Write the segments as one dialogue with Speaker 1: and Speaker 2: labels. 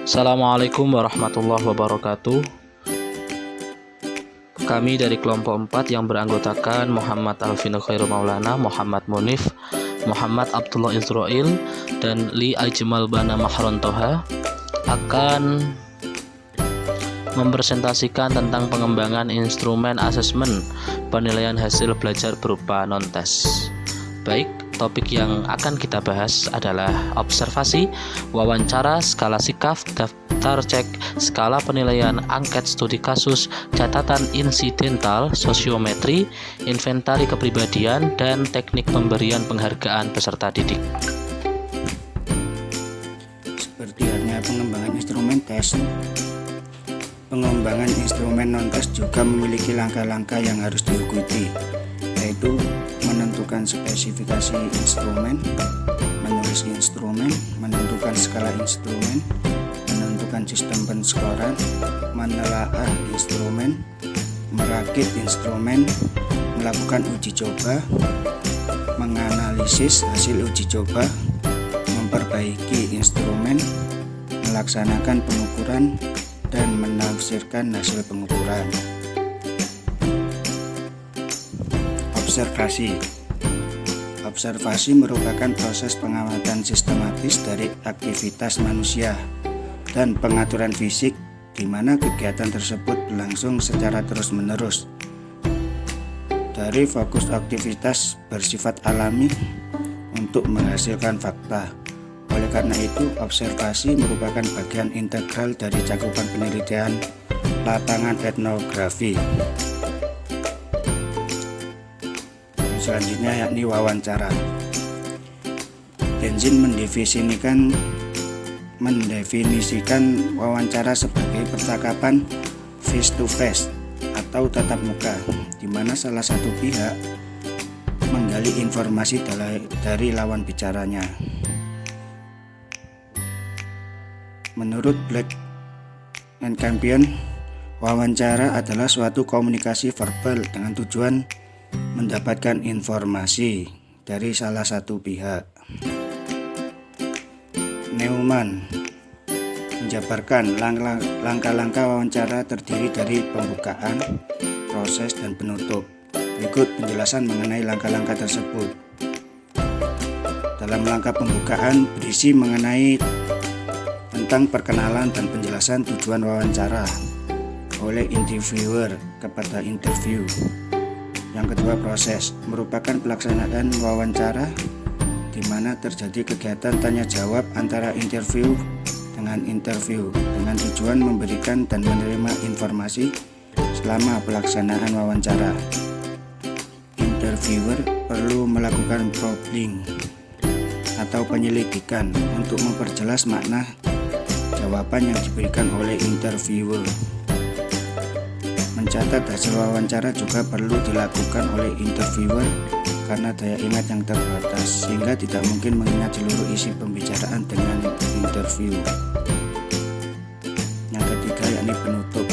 Speaker 1: Assalamualaikum warahmatullahi wabarakatuh. Kami dari kelompok 4 yang beranggotakan Muhammad Alvino Khairul Maulana, Muhammad Munif, Muhammad Abdullah Israil, dan Li Ajmal Bana Mahron Toha akan mempresentasikan tentang pengembangan instrumen asesmen penilaian hasil belajar berupa non-tes. Baik, topik yang akan kita bahas adalah observasi, wawancara, skala sikaf, daftar cek, skala penilaian, angket studi kasus, catatan insidental, sosiometri, inventari kepribadian, dan teknik pemberian penghargaan peserta didik.
Speaker 2: Seperti halnya pengembangan instrumen tes, pengembangan instrumen non-tes juga memiliki langkah-langkah yang harus diikuti, yaitu menentukan spesifikasi instrumen, menulis instrumen, menentukan skala instrumen, menentukan sistem penskoran, menelaah instrumen, merakit instrumen, melakukan uji coba, menganalisis hasil uji coba, memperbaiki instrumen, melaksanakan pengukuran, dan menafsirkan hasil pengukuran. Observasi merupakan proses pengamatan sistematis dari aktivitas manusia dan pengaturan fisik di mana kegiatan tersebut berlangsung secara terus-menerus. Dari fokus aktivitas bersifat alami untuk menghasilkan fakta. Oleh karena itu, observasi merupakan bagian integral dari cakupan penelitian lapangan etnografi. Selanjutnya yakni wawancara. Benzin mendefinisikan wawancara sebagai percakapan face to face atau tatap muka, di mana salah satu pihak menggali informasi dari lawan bicaranya. Menurut Black and Campion, wawancara adalah suatu komunikasi verbal dengan tujuan mendapatkan informasi dari salah satu pihak. Neumann menjabarkan langkah-langkah wawancara terdiri dari pembukaan, proses, dan penutup. Berikut penjelasan mengenai langkah-langkah tersebut. Dalam langkah pembukaan berisi mengenai tentang perkenalan dan penjelasan tujuan wawancara oleh interviewer kepada interview. Yang kedua, proses merupakan pelaksanaan wawancara di mana terjadi kegiatan tanya jawab antara interview dengan interview dengan tujuan memberikan dan menerima informasi selama pelaksanaan wawancara. Interviewer perlu melakukan probing atau penyelidikan untuk memperjelas makna jawaban yang diberikan oleh interviewer. Mencatat hasil wawancara juga perlu dilakukan oleh interviewer karena daya ingat yang terbatas sehingga tidak mungkin mengingat seluruh isi pembicaraan dengan interview. Yang ketiga yakni penutup.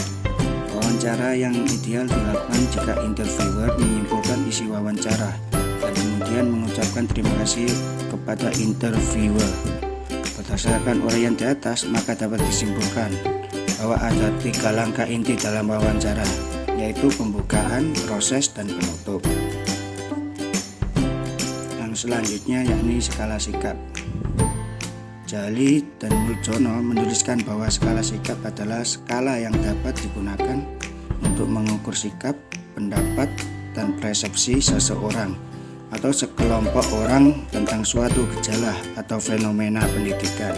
Speaker 2: Wawancara yang ideal dilakukan jika interviewer menyimpulkan isi wawancara dan kemudian mengucapkan terima kasih kepada interviewer. Berdasarkan uraian di atas, maka dapat disimpulkan bahwa ada 3 langkah inti dalam wawancara, yaitu pembukaan, proses, dan penutup. Yang selanjutnya yakni skala sikap. Jali dan Muljono menuliskan bahwa skala sikap adalah skala yang dapat digunakan untuk mengukur sikap, pendapat, dan persepsi seseorang atau sekelompok orang tentang suatu gejala atau fenomena pendidikan.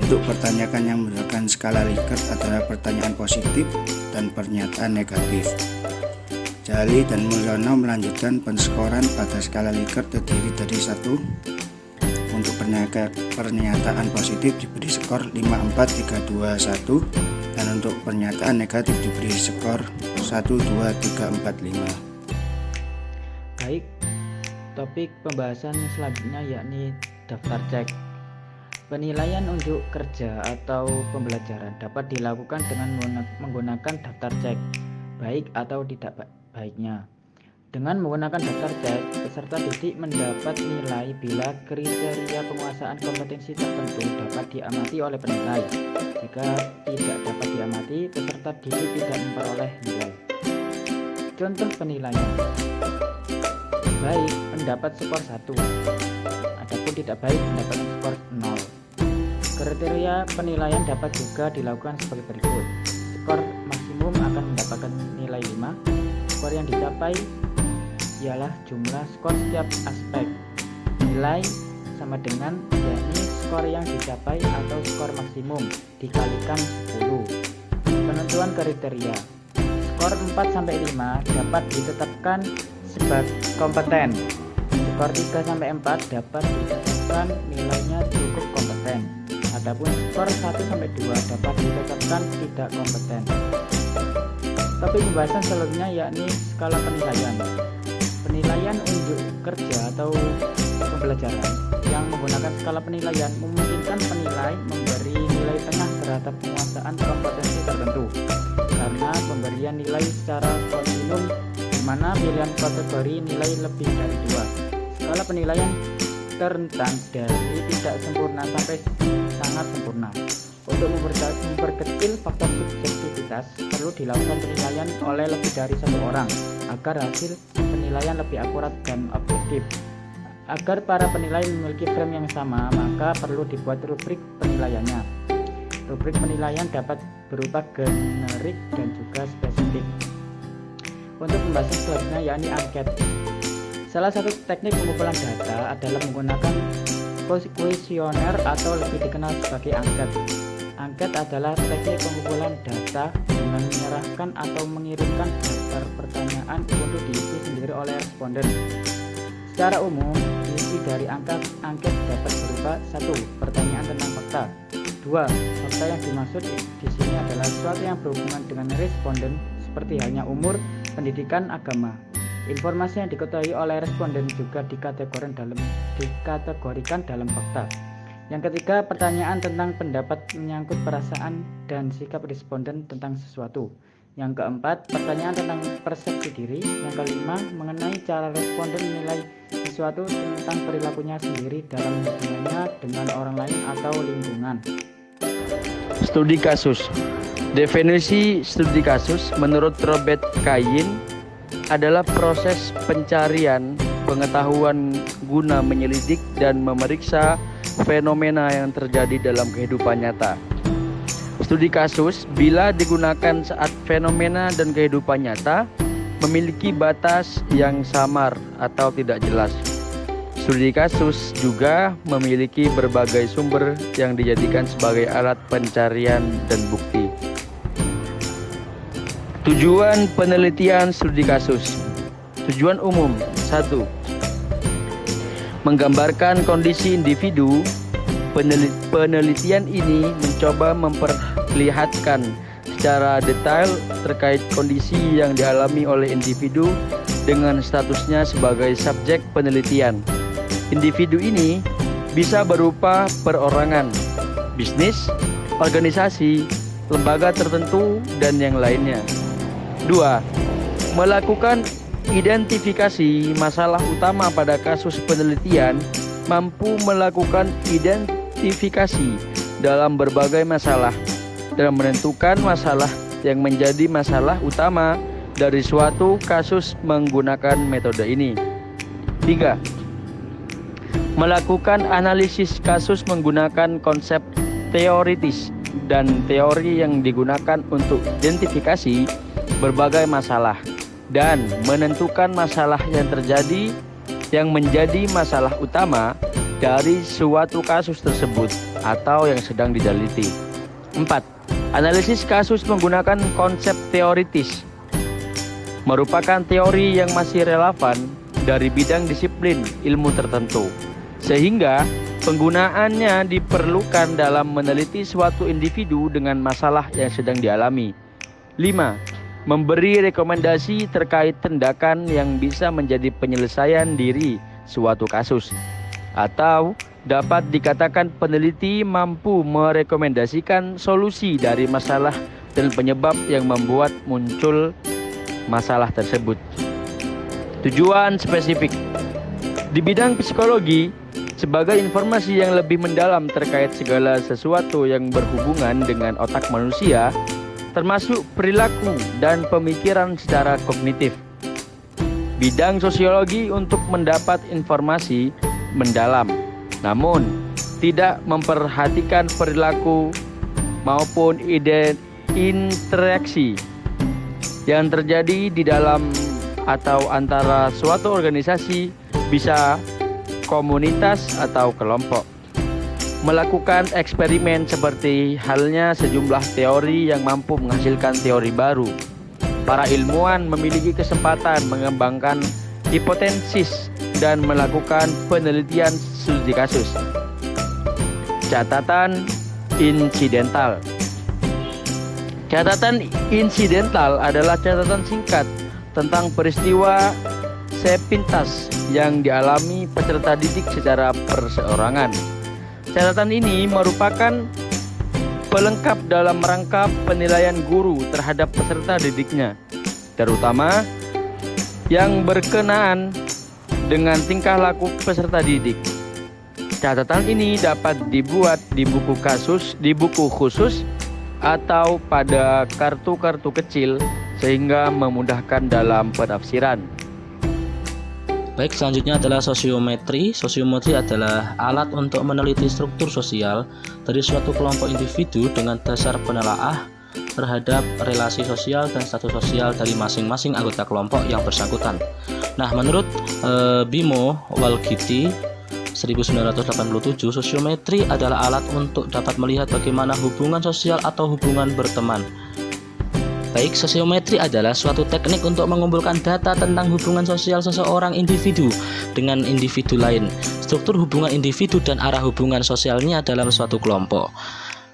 Speaker 2: Bentuk pertanyaan yang menggunakan skala Likert adalah pertanyaan positif dan pernyataan negatif. Jali dan Mulyono melanjutkan penskoran pada skala Likert terdiri dari 1. Untuk pernyataan positif diberi skor 5, 4, 3, 2, 1, dan untuk pernyataan negatif diberi skor 1, 2, 3, 4, 5.
Speaker 3: Baik, topik pembahasan selanjutnya yakni daftar cek. Penilaian unjuk kerja atau pembelajaran dapat dilakukan dengan menggunakan daftar cek, baik atau tidak baiknya. Dengan menggunakan daftar cek, peserta didik mendapat nilai bila kriteria penguasaan kompetensi tertentu dapat diamati oleh penilai. Jika tidak dapat diamati, peserta didik tidak memperoleh nilai. Contoh penilaian. Baik, mendapat skor 1. Adapun tidak baik, mendapatkan skor 0. Kriteria penilaian dapat juga dilakukan sebagai berikut. Skor maksimum akan mendapatkan nilai 5. Skor yang dicapai ialah jumlah skor setiap aspek. Nilai sama dengan yakni skor yang dicapai atau skor maksimum dikalikan 10. Penentuan kriteria. Skor 4-5 dapat ditetapkan sebagai kompeten. Skor 3-4 dapat ditetapkan nilainya cukup kompeten. Adapun skor 1-2 dapat ditetapkan tidak kompeten. Topik pembahasan selanjutnya yakni skala penilaian. Penilaian unjuk kerja atau pembelajaran yang menggunakan skala penilaian memungkinkan penilai memberi nilai tengah terhadap penguasaan kompetensi tertentu. Karena pemberian nilai secara kontinum di mana pilihan kategori nilai lebih dari 2. Skala penilaian terentang dari tidak sempurna sampai sangat sempurna. Untuk memperkecil faktor subjektivitas, perlu dilakukan penilaian oleh lebih dari satu orang agar hasil penilaian lebih akurat dan objektif. Agar para penilai memiliki frame yang sama, maka perlu dibuat rubrik penilaiannya. Rubrik penilaian dapat berupa generik dan juga spesifik. Untuk pembahasan selanjutnya yakni angket. Salah satu teknik pengumpulan data adalah menggunakan kuesioner atau lebih dikenal sebagai angket. Angket adalah teknik pengumpulan data dengan menyerahkan atau mengirimkan daftar pertanyaan untuk diisi sendiri oleh responden. Secara umum, isi dari angket dapat berupa 1. Pertanyaan tentang fakta. 2. Fakta yang dimaksud di sini adalah sesuatu yang berhubungan dengan responden seperti halnya umur, pendidikan, agama. Informasi yang diketahui oleh responden juga dikategorikan dalam fakta. Yang ketiga, pertanyaan tentang pendapat menyangkut perasaan dan sikap responden tentang sesuatu. Yang keempat, pertanyaan tentang persepsi diri. Yang kelima, mengenai cara responden menilai sesuatu tentang perilakunya sendiri dalam hubungannya dengan orang lain atau lingkungan.
Speaker 4: Studi kasus. Definisi studi kasus menurut Robert Kayin adalah proses pencarian pengetahuan guna menyelidik dan memeriksa fenomena yang terjadi dalam kehidupan nyata. Studi kasus bila digunakan saat fenomena dan kehidupan nyata memiliki batas yang samar atau tidak jelas. Studi kasus juga memiliki berbagai sumber yang dijadikan sebagai alat pencarian dan bukti. Tujuan penelitian studi kasus. Tujuan umum 1. Menggambarkan kondisi individu. Penelitian ini mencoba memperlihatkan secara detail terkait kondisi yang dialami oleh individu dengan statusnya sebagai subjek penelitian. Individu ini bisa berupa perorangan, bisnis, organisasi, lembaga tertentu, dan yang lainnya. 2. Melakukan identifikasi masalah utama pada kasus penelitian, mampu melakukan identifikasi dalam berbagai masalah dan menentukan masalah yang menjadi masalah utama dari suatu kasus menggunakan metode ini. 3. Melakukan analisis kasus menggunakan konsep teoritis dan teori yang digunakan untuk identifikasi berbagai masalah dan menentukan masalah yang terjadi yang menjadi masalah utama dari suatu kasus tersebut atau yang sedang diteliti. 4. Analisis kasus menggunakan konsep teoritis merupakan teori yang masih relevan dari bidang disiplin ilmu tertentu, sehingga penggunaannya diperlukan dalam meneliti suatu individu dengan masalah yang sedang dialami. 5. Memberi rekomendasi terkait tindakan yang bisa menjadi penyelesaian diri suatu kasus, atau dapat dikatakan peneliti mampu merekomendasikan solusi dari masalah dan penyebab yang membuat muncul masalah tersebut. Tujuan spesifik. Di bidang psikologi, sebagai informasi yang lebih mendalam terkait segala sesuatu yang berhubungan dengan otak manusia, termasuk perilaku dan pemikiran secara kognitif. Bidang sosiologi untuk mendapat informasi mendalam, namun tidak memperhatikan perilaku maupun interaksi yang terjadi di dalam atau antara suatu organisasi, bisa komunitas atau kelompok. Melakukan eksperimen seperti halnya sejumlah teori yang mampu menghasilkan teori baru. Para ilmuwan memiliki kesempatan mengembangkan hipotesis dan melakukan penelitian studi kasus. Catatan insidental. Catatan insidental adalah catatan singkat tentang peristiwa sepintas yang dialami peserta didik secara perseorangan. Catatan ini merupakan pelengkap dalam rangka penilaian guru terhadap peserta didiknya, terutama yang berkenaan dengan tingkah laku peserta didik. Catatan ini dapat dibuat di buku khusus atau pada kartu-kartu kecil sehingga memudahkan dalam penafsiran.
Speaker 1: Baik, selanjutnya adalah sosiometri. Sosiometri adalah alat untuk meneliti struktur sosial dari suatu kelompok individu dengan dasar penelaah terhadap relasi sosial dan status sosial dari masing-masing anggota kelompok yang bersangkutan. Nah, menurut Bimo Walgiti 1987, sosiometri adalah alat untuk dapat melihat bagaimana hubungan sosial atau hubungan berteman. Baik, sosiometri adalah suatu teknik untuk mengumpulkan data tentang hubungan sosial seseorang individu dengan individu lain, struktur hubungan individu dan arah hubungan sosialnya dalam suatu kelompok.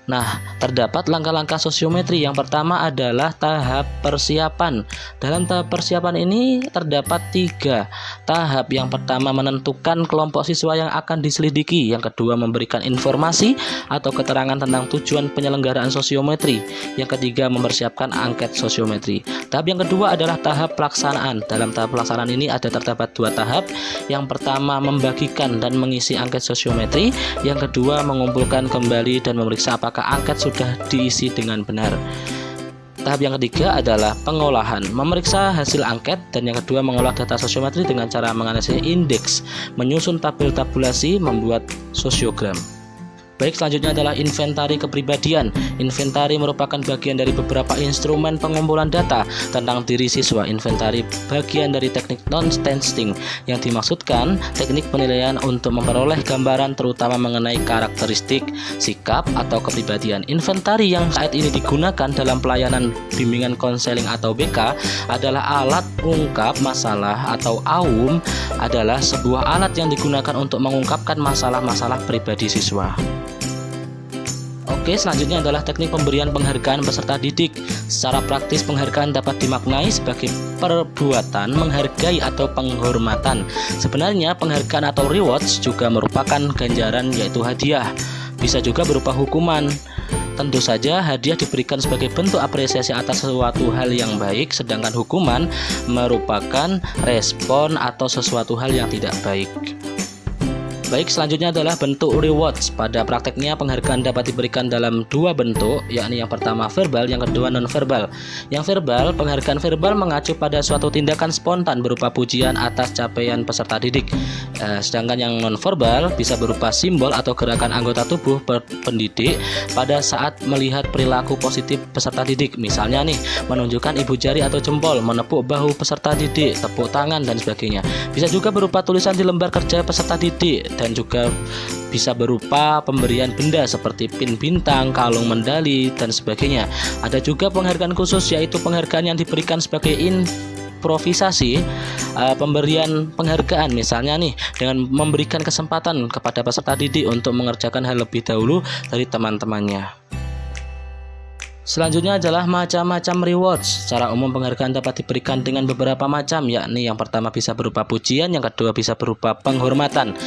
Speaker 1: Nah, terdapat langkah-langkah sosiometri. Yang pertama adalah tahap persiapan. Dalam tahap persiapan ini terdapat 3 tahap. Yang pertama menentukan kelompok siswa yang akan diselidiki. Yang kedua memberikan informasi atau keterangan tentang tujuan penyelenggaraan sosiometri. Yang ketiga mempersiapkan angket sosiometri. Tahap yang kedua adalah tahap pelaksanaan. Dalam tahap pelaksanaan ini terdapat 2 tahap. Yang pertama membagikan dan mengisi angket sosiometri. Yang kedua mengumpulkan kembali dan memeriksa apakah angket sudah diisi dengan benar. Tahap yang ketiga adalah pengolahan, memeriksa hasil angket, dan yang kedua mengolah data sosiometri dengan cara menganalisis indeks, menyusun tabel tabulasi, membuat sosiogram. Baik, selanjutnya adalah inventari kepribadian. Inventari merupakan bagian dari beberapa instrumen pengumpulan data tentang diri siswa. Inventari bagian dari teknik non-testing yang dimaksudkan teknik penilaian untuk memperoleh gambaran terutama mengenai karakteristik, sikap, atau kepribadian. Inventari yang saat ini digunakan dalam pelayanan bimbingan konseling atau BK adalah alat ungkap masalah atau AUM, adalah sebuah alat yang digunakan untuk mengungkapkan masalah-masalah pribadi siswa. Oke, selanjutnya adalah teknik pemberian penghargaan peserta didik. Secara praktis, penghargaan dapat dimaknai sebagai perbuatan menghargai atau penghormatan. Sebenarnya penghargaan atau rewards juga merupakan ganjaran, yaitu hadiah. Bisa juga berupa hukuman. Tentu saja hadiah diberikan sebagai bentuk apresiasi atas sesuatu hal yang baik, sedangkan hukuman merupakan respon atau sesuatu hal yang tidak baik. Baik, selanjutnya adalah bentuk rewards. Pada prakteknya penghargaan dapat diberikan dalam 2 bentuk, yakni yang pertama verbal, yang kedua non-verbal. Yang verbal, penghargaan verbal mengacu pada suatu tindakan spontan berupa pujian atas capaian peserta didik. Sedangkan yang non-verbal bisa berupa simbol atau gerakan anggota tubuh pendidik pada saat melihat perilaku positif peserta didik. Misalnya nih, menunjukkan ibu jari atau jempol, menepuk bahu peserta didik, tepuk tangan, dan sebagainya. Bisa juga berupa tulisan di lembar kerja peserta didik, dan juga bisa berupa pemberian benda seperti pin bintang, kalung medali, dan sebagainya. Ada juga penghargaan khusus, yaitu penghargaan yang diberikan sebagai improvisasi, pemberian penghargaan misalnya nih dengan memberikan kesempatan kepada peserta didik untuk mengerjakan hal lebih dahulu dari teman-temannya. Selanjutnya adalah macam-macam rewards. Secara umum penghargaan dapat diberikan dengan beberapa macam, yakni yang pertama bisa berupa pujian, yang kedua bisa berupa penghormatan.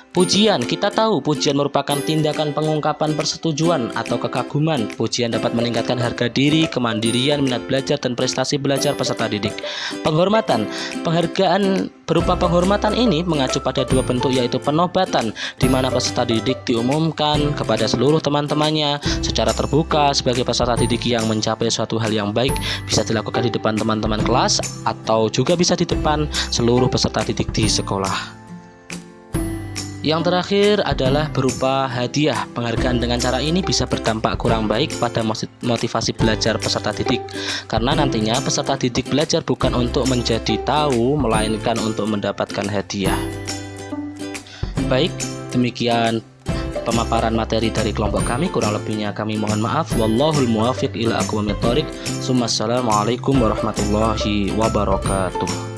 Speaker 1: Pujian, kita tahu pujian merupakan tindakan pengungkapan persetujuan atau kekaguman. Pujian dapat meningkatkan harga diri, kemandirian, minat belajar, dan prestasi belajar peserta didik. Penghormatan, penghargaan berupa penghormatan ini mengacu pada dua bentuk, yaitu penobatan, di mana peserta didik diumumkan kepada seluruh teman-temannya secara terbuka sebagai peserta didik yang mencapai suatu hal yang baik, bisa dilakukan di depan teman-teman kelas atau juga bisa di depan seluruh peserta didik di sekolah. Yang terakhir adalah berupa hadiah. Penghargaan dengan cara ini bisa berdampak kurang baik pada motivasi belajar peserta didik, karena nantinya peserta didik belajar bukan untuk menjadi tahu, melainkan untuk mendapatkan hadiah. Baik, demikian pemaparan materi dari kelompok kami. Kurang lebihnya kami mohon maaf. Wallahul muwaffiq ila aqwamit thoriq. Assalamualaikum warahmatullahi wabarakatuh.